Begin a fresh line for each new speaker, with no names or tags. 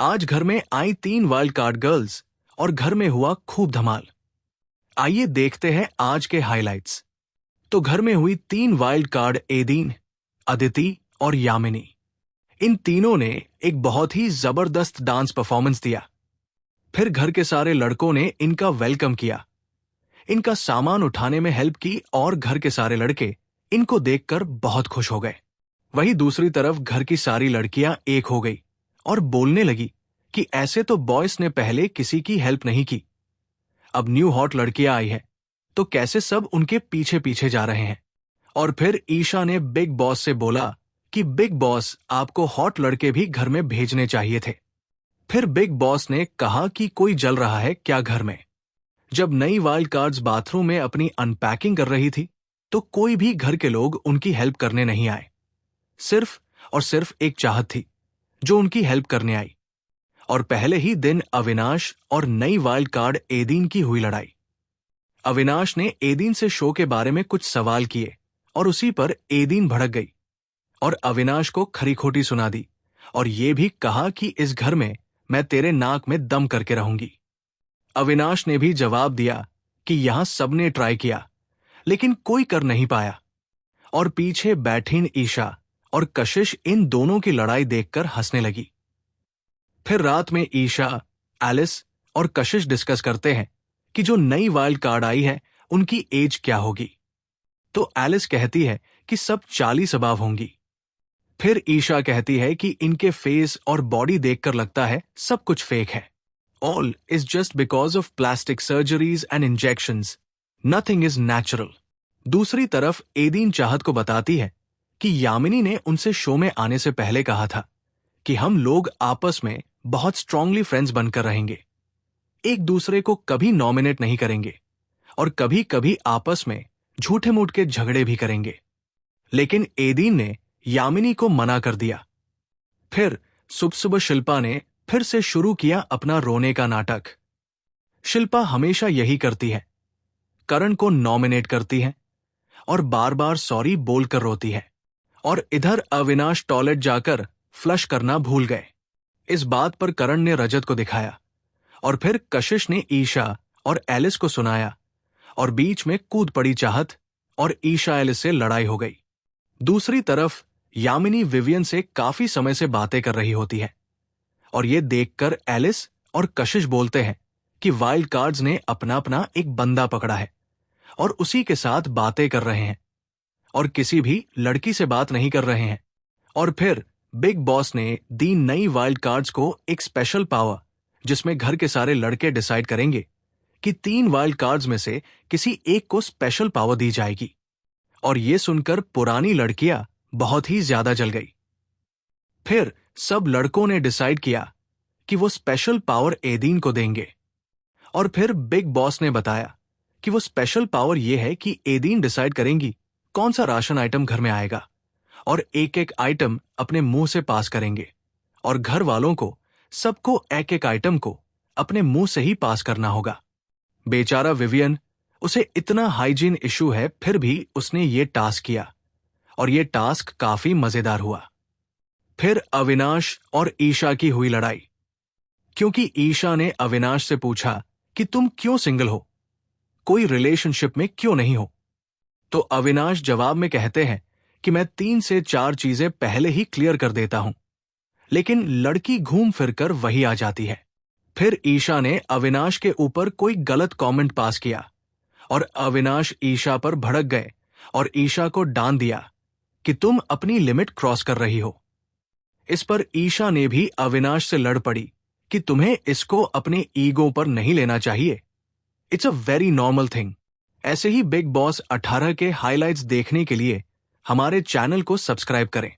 आज घर में आई 3 वाइल्ड कार्ड गर्ल्स और घर में हुआ खूब धमाल। आइए देखते हैं आज के हाइलाइट्स। तो घर में हुई 3 वाइल्ड कार्ड एदीन, अदिति और यामिनी। इन तीनों ने एक बहुत ही जबरदस्त डांस परफॉर्मेंस दिया। फिर घर के सारे लड़कों ने इनका वेलकम किया, इनका सामान उठाने में हेल्प की और घर के सारे लड़के इनको देखकर बहुत खुश हो गए। वहीं दूसरी तरफ घर की सारी लड़कियां एक हो गई और बोलने लगी कि ऐसे तो बॉयज ने पहले किसी की हेल्प नहीं की, अब न्यू हॉट लड़कियां आई है तो कैसे सब उनके पीछे पीछे जा रहे हैं। और फिर ईशा ने बिग बॉस से बोला कि बिग बॉस, आपको हॉट लड़के भी घर में भेजने चाहिए थे। फिर बिग बॉस ने कहा कि कोई जल रहा है क्या घर में। जब नई वाइल्ड कार्ड्स बाथरूम में अपनी अनपैकिंग कर रही थी तो कोई भी घर के लोग उनकी हेल्प करने नहीं आए। सिर्फ और सिर्फ एक चाहत थी जो उनकी हेल्प करने आई। और पहले ही दिन अविनाश और नई वाइल्ड कार्ड एदीन की हुई लड़ाई। अविनाश ने एदीन से शो के बारे में कुछ सवाल किए और उसी पर एदीन भड़क गई और अविनाश को खरी खोटी सुना दी और ये भी कहा कि इस घर में मैं तेरे नाक में दम करके रहूंगी। अविनाश ने भी जवाब दिया कि यहां सबने ट्राई किया लेकिन कोई कर नहीं पाया। और पीछे बैठीन ईशा और कशिश इन दोनों की लड़ाई देखकर हंसने लगी। फिर रात में ईशा, एलिस और कशिश डिस्कस करते हैं कि जो नई वाइल्ड कार्ड आई है उनकी एज क्या होगी। तो एलिस कहती है कि सब 40 अबव होंगी। फिर ईशा कहती है कि इनके फेस और बॉडी देखकर लगता है सब कुछ फेक है। All is just because of plastic surgeries and injections, nothing is natural. दूसरी तरफ एदीन चाहत को बताती है कि यामिनी ने उनसे शो में आने से पहले कहा था कि हम लोग आपस में बहुत स्ट्रांगली फ्रेंड्स बनकर रहेंगे, एक दूसरे को कभी नॉमिनेट नहीं करेंगे और कभी कभी आपस में झूठे मूठ के झगड़े भी करेंगे। लेकिन एदीन ने यामिनी को मना कर दिया। फिर सुबह सुबह शिल्पा ने फिर से शुरू किया अपना रोने का नाटक। शिल्पा हमेशा यही करती है, करण को नॉमिनेट करती है और बार बार सॉरी बोलकर रोती है। और इधर अविनाश टॉयलेट जाकर फ्लश करना भूल गए। इस बात पर करण ने रजत को दिखाया और फिर कशिश ने ईशा और एलिस को सुनाया और बीच में कूद पड़ी चाहत और ईशा एलिस से लड़ाई हो गई। दूसरी तरफ यामिनी विवियन से काफी समय से बातें कर रही होती है और ये देखकर एलिस और कशिश बोलते हैं कि वाइल्ड कार्ड्स ने अपना अपना एक बंदा पकड़ा है और उसी के साथ बातें कर रहे हैं और किसी भी लड़की से बात नहीं कर रहे हैं। और फिर बिग बॉस ने दी नई वाइल्ड कार्ड्स को एक स्पेशल पावर जिसमें घर के सारे लड़के डिसाइड करेंगे कि 3 वाइल्ड कार्ड्स में से किसी एक को स्पेशल पावर दी जाएगी। और ये सुनकर पुरानी लड़कियां बहुत ही ज्यादा जल गई। फिर सब लड़कों ने डिसाइड किया कि वो स्पेशल पावर एदीन को देंगे। और फिर बिग बॉस ने बताया कि वो स्पेशल पावर ये है कि एदीन डिसाइड करेंगी कौन सा राशन आइटम घर में आएगा और एक एक आइटम अपने मुंह से पास करेंगे और घर वालों को सबको एक एक आइटम को अपने मुंह से ही पास करना होगा। बेचारा विवियन, उसे इतना हाइजीन इशू है फिर भी उसने ये टास्क किया और ये टास्क काफी मजेदार हुआ। फिर अविनाश और ईशा की हुई लड़ाई, क्योंकि ईशा ने अविनाश से पूछा कि तुम क्यों सिंगल हो, कोई रिलेशनशिप में क्यों नहीं हो। तो अविनाश जवाब में कहते हैं कि मैं 3 से 4 चीजें पहले ही क्लियर कर देता हूं, लेकिन लड़की घूम फिरकर वही आ जाती है। फिर ईशा ने अविनाश के ऊपर कोई गलत कमेंट पास किया और अविनाश ईशा पर भड़क गए और ईशा को डांट दिया कि तुम अपनी लिमिट क्रॉस कर रही हो। इस पर ईशा ने भी अविनाश से लड़ पड़ी कि तुम्हें इसको अपने ईगो पर नहीं लेना चाहिए, it's a very normal thing. ऐसे ही बिग बॉस 18 के हाइलाइट्स देखने के लिए हमारे चैनल को सब्सक्राइब करें।